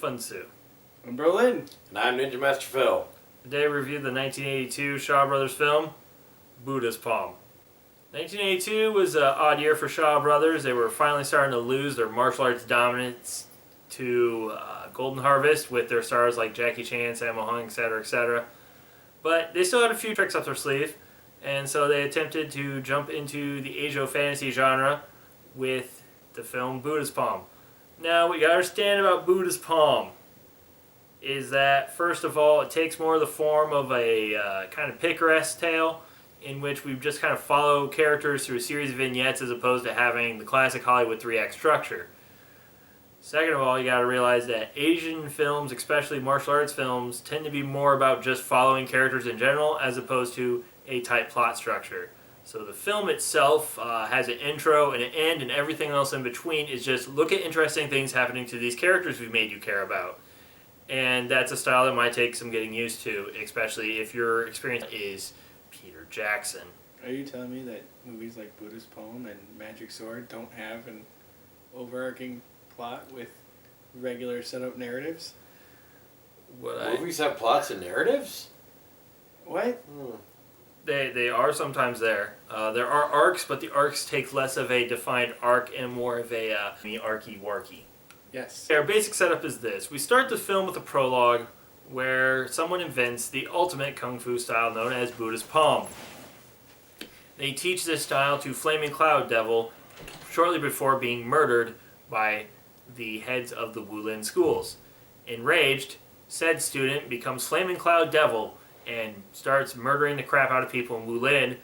Funsu. I'm Berlin. And I'm Ninja Master Phil. Today we review the 1982 Shaw Brothers film, Buddha's Palm. 1982 was an odd year for Shaw Brothers. They were finally starting to lose their martial arts dominance to Golden Harvest with their stars like Jackie Chan, Sammo Hung, etc., etc. But they still had a few tricks up their sleeve, and so they attempted to jump into the Asia fantasy genre with the film Buddha's Palm. Now, what you gotta understand about Buddha's Palm is that, first of all, it takes more of the form of a kind of picaresque tale in which we just kind of follow characters through a series of vignettes as opposed to having the classic Hollywood 3-act structure. Second of all, you gotta realize that Asian films, especially martial arts films, tend to be more about just following characters in general as opposed to a tight plot structure. So the film itself has an intro and an end, and everything else in between is just look at interesting things happening to these characters we've made you care about. And that's a style that might take some getting used to, especially if your experience is Peter Jackson. Are you telling me that movies like Buddha's Poem and Magic Sword don't have an overarching plot with regular setup narratives? Movies have plots and narratives? What? They are sometimes there. There are arcs, but the arcs take less of a defined arc and more of a arky-warky. Yes. Our basic setup is this. We start the film with a prologue where someone invents the ultimate kung fu style known as Buddha's Palm. They teach this style to Flaming Cloud Devil shortly before being murdered by the heads of the Wulin schools. Enraged, said student becomes Flaming Cloud Devil and starts murdering the crap out of people in Wulin.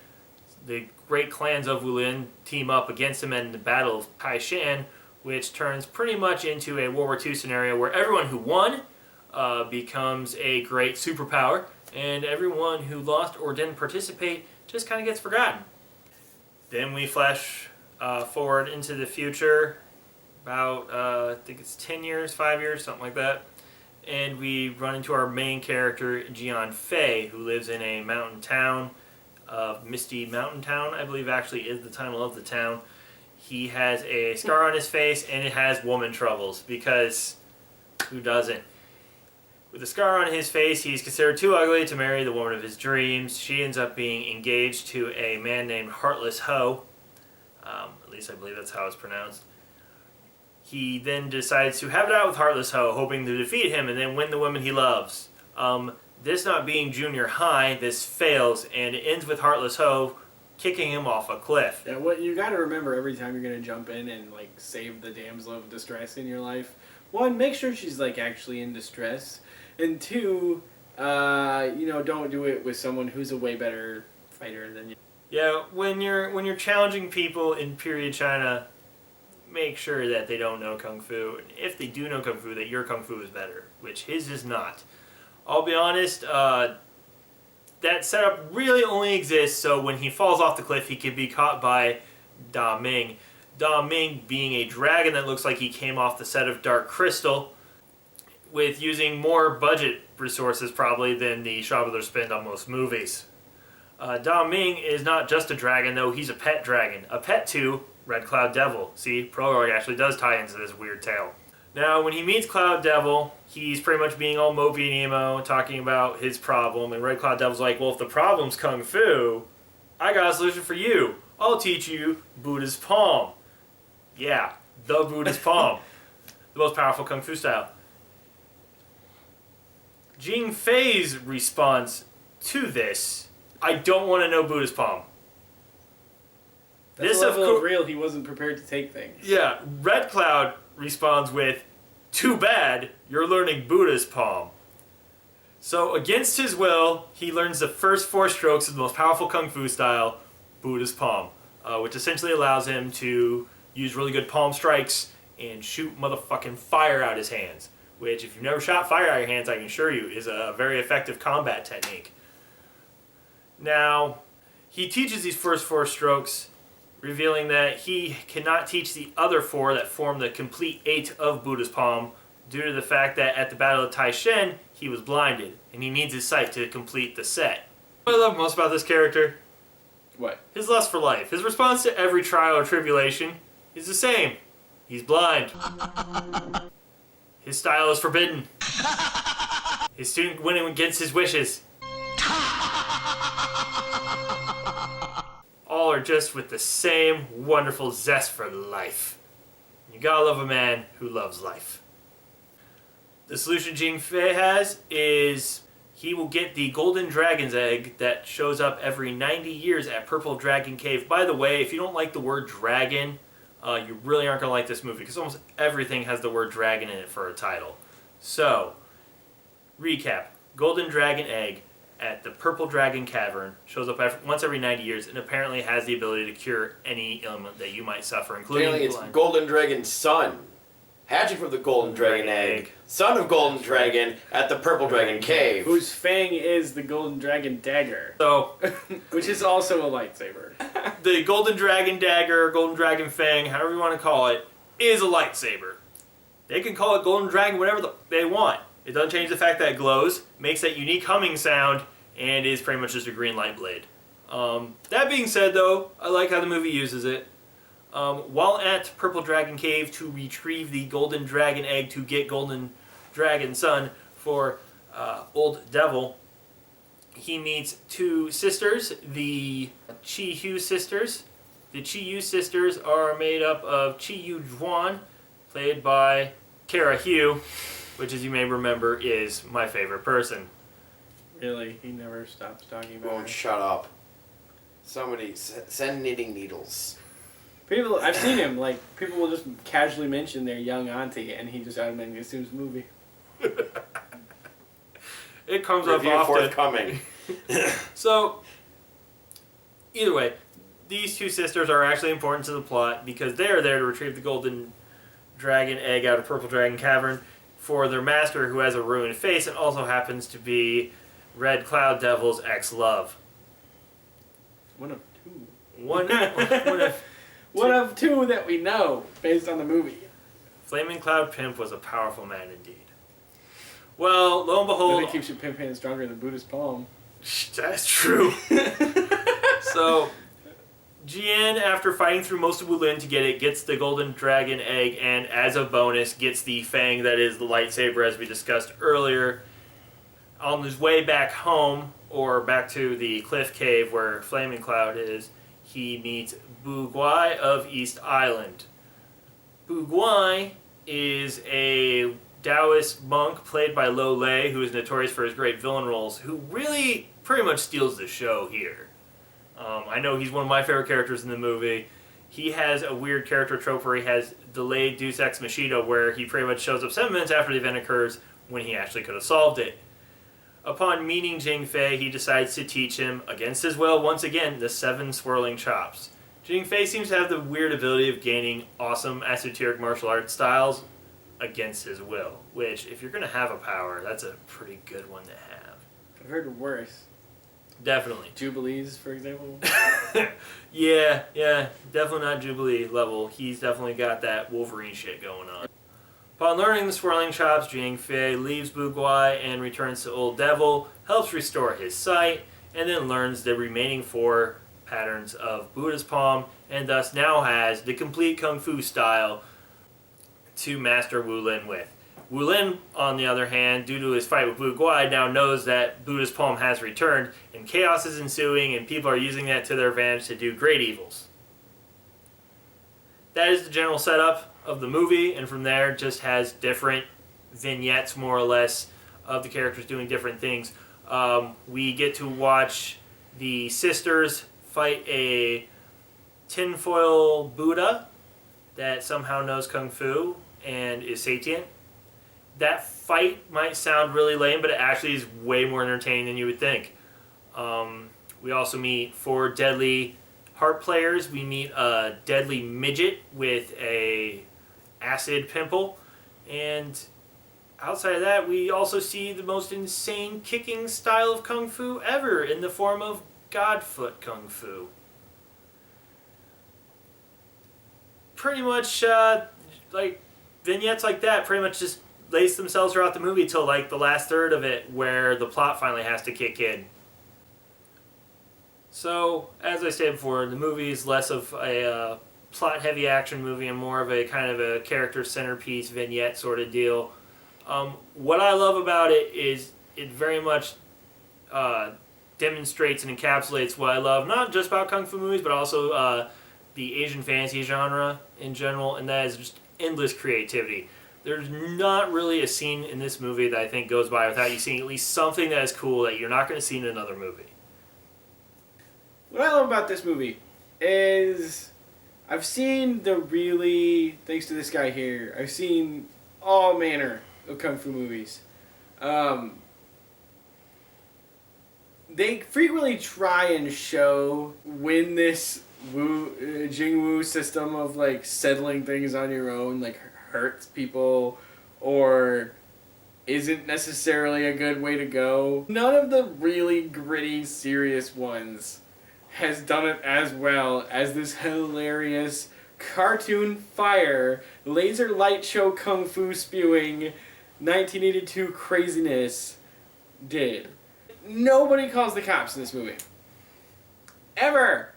The great clans of Wulin team up against him in the Battle of Taishan, which turns pretty much into a World War II scenario where everyone who won becomes a great superpower, and everyone who lost or didn't participate just kind of gets forgotten. Then we flash forward into the future, about, I think it's 10 years, 5 years, something like that. And we run into our main character, Jian Fei, who lives in a mountain town, Misty Mountain Town, I believe actually is the title of the town. He has a scar on his face, and it has woman troubles, because who doesn't? With a scar on his face, he's considered too ugly to marry the woman of his dreams. She ends up being engaged to a man named Heartless Ho. At least I believe that's how it's pronounced. He then decides to have it out with Heartless Ho, hoping to defeat him and then win the woman he loves. This not being junior high, this fails, and it ends with Heartless Ho kicking him off a cliff. Yeah, what you gotta remember every time you're gonna jump in and like save the damsel of distress in your life. One, make sure she's like actually in distress. And two, don't do it with someone who's a way better fighter than you. Yeah, when you're challenging people in period China, make sure that they don't know Kung Fu. And if they do know Kung Fu, that your Kung Fu is better, which his is not. I'll be honest, that setup really only exists so when he falls off the cliff, he can be caught by Da Ming. Da Ming being a dragon that looks like he came off the set of Dark Crystal, with using more budget resources probably than the Shaw Brothers spend on most movies. Da Ming is not just a dragon, though. He's a pet dragon. A pet to Red Cloud Devil. See, prologue actually does tie into this weird tale. Now, when he meets Cloud Devil, he's pretty much being all mopey and emo, talking about his problem, and Red Cloud Devil's like, well, if the problem's Kung Fu, I got a solution for you. I'll teach you Buddha's Palm. Yeah, the Buddha's Palm. The most powerful Kung Fu style. Jing Fei's response to this, I don't want to know Buddha's Palm. That's a level of real he wasn't prepared to take things. Yeah, Red Cloud responds with, too bad, you're learning Buddha's Palm. So against his will, he learns the first 4 strokes of the most powerful Kung Fu style, Buddha's Palm, which essentially allows him to use really good palm strikes and shoot motherfucking fire out his hands. Which, if you've never shot fire out of your hands, I can assure you, is a very effective combat technique. Now, he teaches these first 4 strokes, revealing that he cannot teach the other 4 that form the complete 8 of Buddha's Palm due to the fact that at the Battle of Taishan, he was blinded, and he needs his sight to complete the set. What I love most about this character? What? His lust for life. His response to every trial or tribulation is the same. He's blind. His style is forbidden. His student went against his wishes. All are just with the same wonderful zest for life. You gotta love a man who loves life. The solution Jing Fei has is he will get the golden dragon's egg that shows up every 90 years at Purple Dragon Cave. By the way, if you don't like the word dragon, you really aren't going to like this movie because almost everything has the word dragon in it for a title. So, recap. Golden dragon egg at the Purple Dragon Cavern shows up once every 90 years and apparently has the ability to cure any ailment that you might suffer, including Apparently it's Golden Dragon's son. Hatching from the Golden Dragon egg. Son of Golden Dragon at the Purple Dragon Cave. Whose fang is the Golden Dragon Dagger. So, which is also a lightsaber. The Golden Dragon Dagger, Golden Dragon Fang, however you want to call it, is a lightsaber. They can call it Golden Dragon whatever they want. It doesn't change the fact that it glows, makes that unique humming sound, and is pretty much just a green light blade. That being said, though, I like how the movie uses it. While at Purple Dragon Cave to retrieve the Golden Dragon Egg to get Golden Dragon Son for Old Devil, he meets two sisters, the Chi-Hu sisters. The Chi-Hu sisters are made up of Chi-Hu Juan, played by Kara Hu, which, as you may remember, is my favorite person. Really? He never stops talking about Won't shut up. Somebody send knitting needles. People, I've seen him, like, people will just casually mention their young auntie, and he just automatically assumes movie. It comes up Review often. forthcoming. So, either way, these two sisters are actually important to the plot because they are there to retrieve the Golden Dragon Egg out of Purple Dragon Cavern for their master, who has a ruined face and also happens to be Red Cloud Devil's ex-love. One of two. One of two that we know, based on the movie. Flaming Cloud Pimp was a powerful man indeed. Well, lo and behold... Nothing keeps your pimp hand stronger than Buddha's palm. That's true. So, Jian, after fighting through most of Wulin to get it, gets the Golden Dragon Egg, and as a bonus, gets the fang that is the lightsaber, as we discussed earlier. On his way back home, or back to the cliff cave where Flaming Cloud is, he meets Bu Gwai of East Island. Bu Gwai is a Taoist monk played by Lo Lei, who is notorious for his great villain roles, who really pretty much steals the show here. I know he's one of my favorite characters in the movie. He has a weird character trope where he has delayed Deus Ex Machina, where he pretty much shows up 7 minutes after the event occurs when he actually could have solved it. Upon meeting Jing Fei, he decides to teach him, against his will once again, the 7 swirling chops. Jing Fei seems to have the weird ability of gaining awesome esoteric martial arts styles against his will, which, if you're going to have a power, that's a pretty good one to have. I've heard worse. Definitely. Jubilees, for example. yeah, definitely not Jubilee level. He's definitely got that Wolverine shit going on. Upon learning the swirling chops, Jing Fei leaves Bu Gwai and returns to Old Devil, helps restore his sight, and then learns the remaining 4 patterns of Buddha's palm, and thus now has the complete Kung Fu style to master Wulin with. Wulin, on the other hand, due to his fight with Bu Gwai, now knows that Buddha's palm has returned, and chaos is ensuing, and people are using that to their advantage to do great evils. That is the general setup of the movie, and from there just has different vignettes, more or less, of the characters doing different things. We get to watch the sisters fight a tinfoil Buddha that somehow knows Kung Fu and is sapient. That fight might sound really lame, but it actually is way more entertaining than you would think. We also meet 4 deadly harp players. We meet a deadly midget with a acid pimple, and outside of that, we also see the most insane kicking style of Kung Fu ever in the form of Godfoot Kung Fu. Pretty much, like, vignettes like that pretty much just lace themselves throughout the movie till, like, the last third of it where the plot finally has to kick in. So, as I stated before, the movie is less of a plot-heavy action movie and more of a kind of a character centerpiece vignette sort of deal. What I love about it is it very much demonstrates and encapsulates what I love, not just about kung fu movies, but also the Asian fantasy genre in general, and that is just endless creativity. There's not really a scene in this movie that I think goes by without you seeing at least something that is cool that you're not going to see in another movie. What I love about this movie is I've seen thanks to this guy here, I've seen all manner of kung fu movies. They frequently try and show when this Jing Wu system of like settling things on your own like hurts people or isn't necessarily a good way to go. None of the really gritty, serious ones has done it as well as this hilarious cartoon fire laser light show kung fu spewing 1982 craziness did. Nobody calls the cops in this movie. Ever.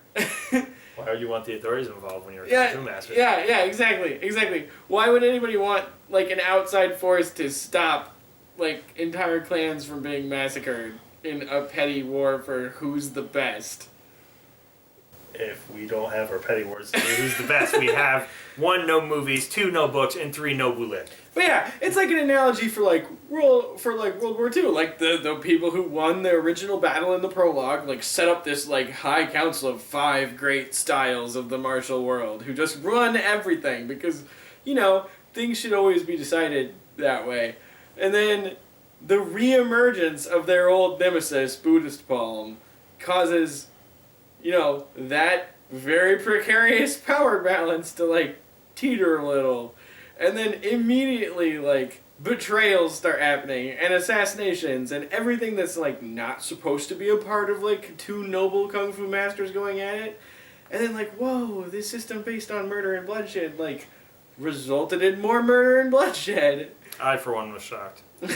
Why would you want the authorities involved when you're a cartoon master? Yeah, exactly. Why would anybody want like an outside force to stop like entire clans from being massacred in a petty war for who's the best? If we don't have our petty wars, who's the best? We have 1, no movies, 2, no books, and 3, no Wulik. But yeah, it's like an analogy for World War II. Like the people who won the original battle in the prologue, like set up this like high council of 5 great styles of the martial world who just run everything because, you know, things should always be decided that way. And then the reemergence of their old nemesis, Buddhist Palm, causes, you know, that very precarious power balance to like teeter a little. And then immediately, like, betrayals start happening, and assassinations, and everything that's, like, not supposed to be a part of, like, 2 noble kung fu masters going at it. And then, like, whoa, this system based on murder and bloodshed, like, resulted in more murder and bloodshed. I, for one, was shocked. And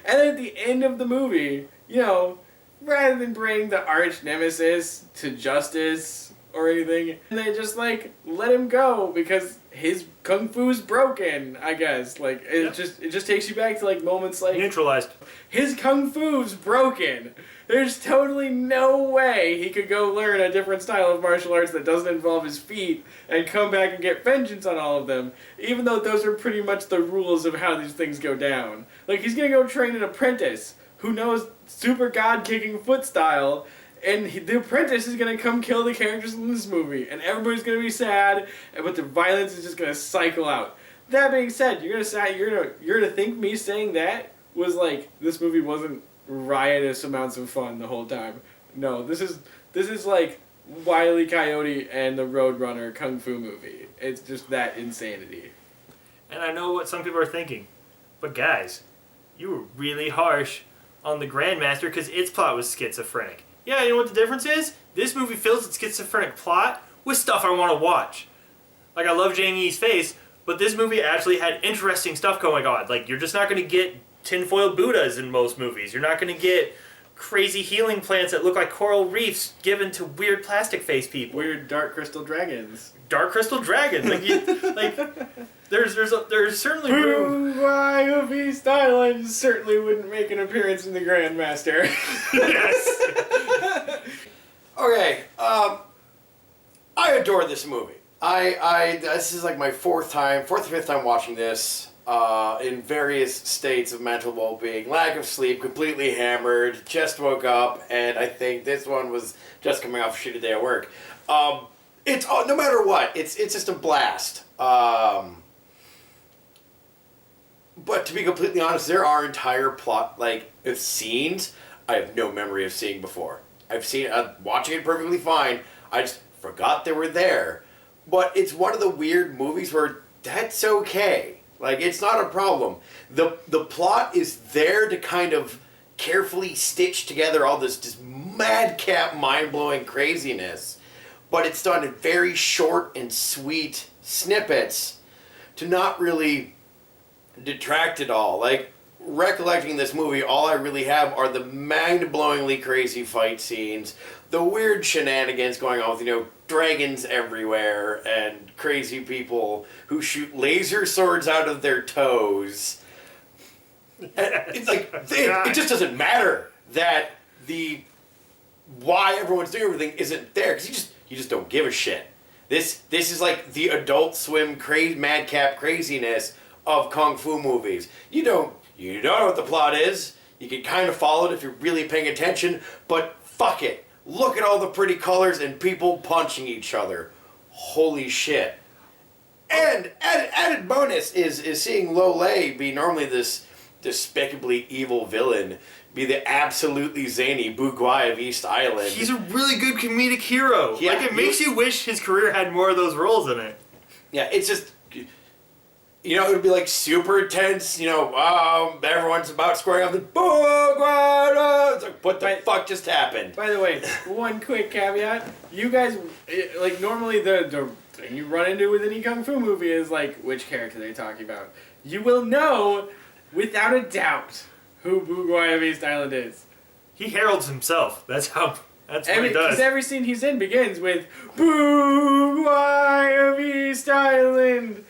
then at the end of the movie, you know, rather than bring the arch nemesis to justice or anything, they just, like, let him go because his kung fu's broken, I guess. Like, it just takes you back to, like, moments like... Neutralized. His kung fu's broken. There's totally no way he could go learn a different style of martial arts that doesn't involve his feet and come back and get vengeance on all of them, even though those are pretty much the rules of how these things go down. Like, he's gonna go train an apprentice who knows super god-kicking foot style, and the apprentice is going to come kill the characters in this movie, and everybody's going to be sad, but the violence is just going to cycle out. That being said, you're gonna think me saying that was like this movie wasn't riotous amounts of fun the whole time. No, this is like Wile E. Coyote and the Roadrunner kung fu movie. It's just that insanity. And I know what some people are thinking, but guys, you were really harsh on the Grandmaster because its plot was schizophrenic. Yeah, you know what the difference is? This movie fills its schizophrenic plot with stuff I want to watch. Like, I love Jang Yi's face, but this movie actually had interesting stuff going on. Like, you're just not going to get tinfoil Buddhas in most movies. You're not going to get crazy healing plants that look like coral reefs given to weird plastic face people. Weird dark crystal dragons. Dark crystal dragons. There's certainly room. Gwai Lo Island certainly wouldn't make an appearance in the Grandmaster. Yes. Okay, I adore this movie. This is like my fourth or fifth time watching this, in various states of mental well-being, lack of sleep, completely hammered, just woke up, and I think this one was just coming off a shitty day at work. It's no matter what, it's just a blast. But to be completely honest, there are entire plot scenes I have no memory of seeing before. I've seen watching it perfectly fine. I just forgot they were there. But it's one of the weird movies where that's okay. Like, it's not a problem. The plot is there to kind of carefully stitch together all this madcap, mind-blowing craziness. But it's done in very short and sweet snippets to not really detract at all. Like, recollecting this movie, all I really have are the mind-blowingly crazy fight scenes, the weird shenanigans going on with, dragons everywhere, and crazy people who shoot laser swords out of their toes. It's like it just doesn't matter that why everyone's doing everything isn't there because you just don't give a shit. This is like the Adult Swim madcap craziness of kung fu movies. You don't know what the plot is. You can kind of follow it if you're really paying attention, but fuck it. Look at all the pretty colors and people punching each other. Holy shit. And added bonus is seeing Lo Lei be normally this despicably evil villain be the absolutely zany Gwai of East Island. He's a really good comedic hero. Yeah, it makes you wish his career had more of those roles in it. Yeah, it's just... it would be like super tense, everyone's about squaring off the it's like, what the fuck just happened? By the way, one quick caveat. You guys, like, normally the thing you run into with any kung fu movie is, like, which character they're talking about. You will know, without a doubt, who Gwai of East Island is. He heralds himself. That's what he does. Because every scene he's in begins with, Gwai of East Island.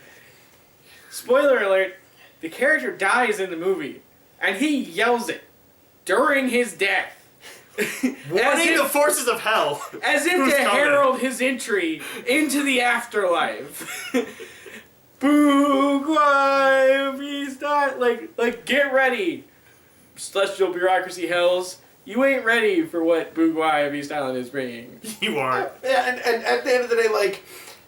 Spoiler alert, the character dies in the movie, and he yells it during his death. Warning the forces of hell. As if to herald his entry into the afterlife. Gwai of East Island. Like, get ready. Celestial bureaucracy hells. You ain't ready for what Gwai of East Island is bringing. You aren't. Yeah, and at the end of the day, like,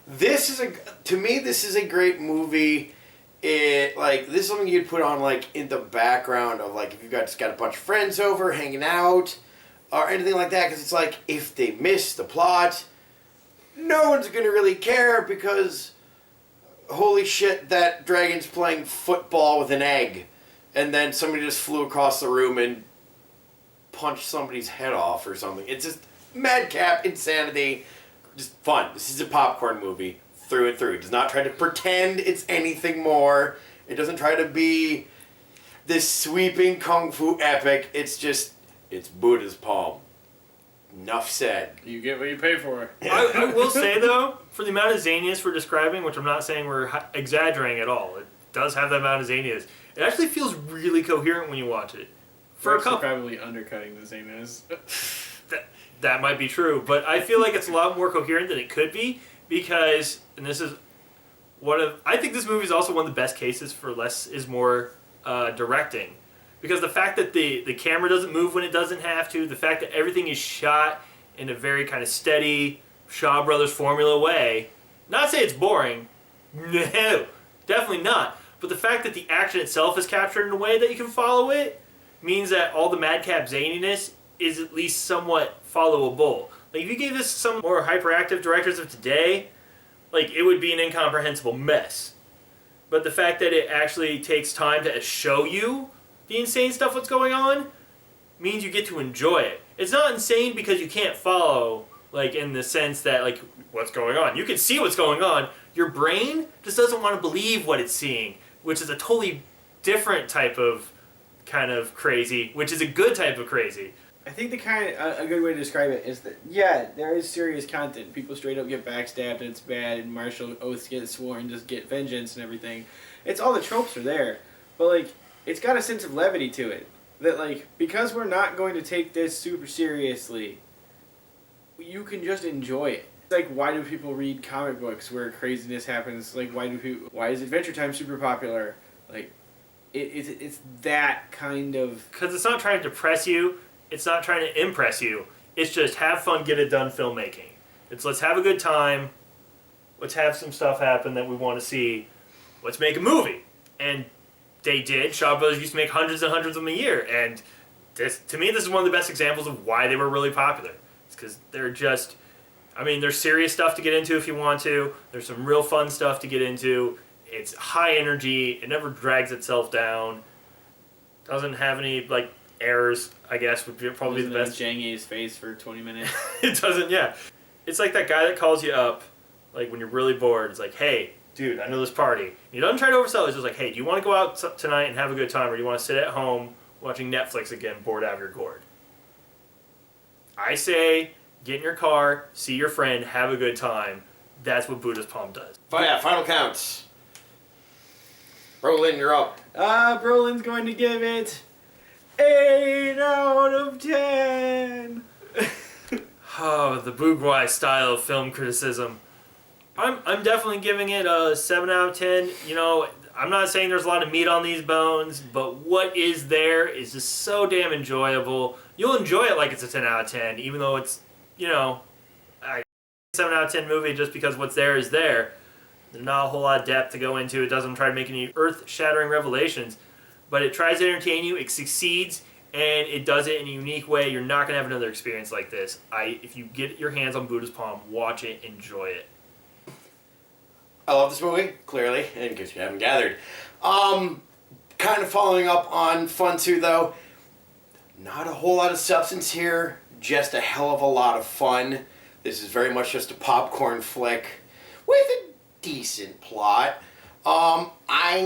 this is a great movie. This is something you'd put on, like, in the background of, like, if you've just got a bunch of friends over hanging out or anything like that, because it's like, if they miss the plot, no one's going to really care because, holy shit, that dragon's playing football with an egg, and then somebody just flew across the room and punched somebody's head off or something. It's just madcap insanity, just fun. This is a popcorn movie. Through and through. It does not try to pretend it's anything more. It doesn't try to be this sweeping kung fu epic. It's Buddha's palm. Enough said. You get what you pay for. I will say, though, for the amount of zaniness we're describing, which I'm not saying we're exaggerating at all, it does have that amount of zaniness. It actually feels really coherent when you watch it. For a couple, probably undercutting the zaniness. That might be true, but I feel like it's a lot more coherent than it could be because, and this is I think this movie is also one of the best cases for less is more directing. Because the fact that the camera doesn't move when it doesn't have to, the fact that everything is shot in a very kind of steady Shaw Brothers formula way, not say it's boring, no, definitely not, but the fact that the action itself is captured in a way that you can follow it means that all the madcap zaniness is at least somewhat followable. Like, if you gave this to some more hyperactive directors of today, like, it would be an incomprehensible mess. But the fact that it actually takes time to show you the insane stuff what's going on means you get to enjoy it. It's not insane because you can't follow, like, in the sense that, like, what's going on. You can see what's going on. Your brain just doesn't want to believe what it's seeing, which is a totally different type of kind of crazy, which is a good type of crazy. I think a good way to describe it is that, yeah, there is serious content. People straight up get backstabbed and it's bad, and martial oaths get sworn to get vengeance and everything. It's all the tropes are there. But, like, it's got a sense of levity to it. That, like, because we're not going to take this super seriously, you can just enjoy it. Like, why do people read comic books where craziness happens? Like, why is Adventure Time super popular? Like, it's that kind of... Because it's not trying to depress you. It's not trying to impress you. It's just have fun, get it done filmmaking. It's let's have a good time. Let's have some stuff happen that we want to see. Let's make a movie. And they did. Shaw Brothers used to make hundreds and hundreds of them a year. And to me, this is one of the best examples of why they were really popular. It's because they're just... I mean, there's serious stuff to get into if you want to. There's some real fun stuff to get into. It's high energy. It never drags itself down. Doesn't have any, like, errors, I guess, would be probably the best. Jangy's face for 20 minutes. It doesn't, yeah. It's like that guy that calls you up, like, when you're really bored. It's like, hey, dude, I know this party. He doesn't try to oversell it. He's just like, hey, do you want to go out tonight and have a good time, or do you want to sit at home watching Netflix again, bored out of your gourd? I say, get in your car, see your friend, have a good time. That's what Buddha's Palm does. Final counts. Brolin, you're up. Brolin's going to give it 8 out of 10. Oh, the Gwai style of film criticism. I'm definitely giving it a 7 out of 10. You know, I'm not saying there's a lot of meat on these bones, but what is there is just so damn enjoyable. You'll enjoy it like it's a 10 out of 10, even though it's, you know, a 7 out of 10 movie just because what's there is there. There's not a whole lot of depth to go into. It doesn't try to make any earth-shattering revelations, but it tries to entertain you. It succeeds, and it does it in a unique way. You're not going to have another experience like this. If you get your hands on Buddha's Palm, watch it, enjoy it. I love this movie, clearly, in case you haven't gathered. Kind of following up on Fun 2, though. Not a whole lot of substance here, just a hell of a lot of fun. This is very much just a popcorn flick with a decent plot. I'm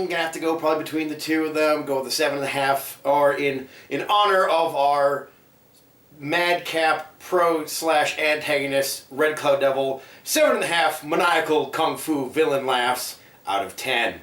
gonna have to go probably between the two of them, go with the 7.5, or in honor of our madcap pro/antagonist Red Cloud Devil, 7.5 maniacal kung fu villain laughs out of 10.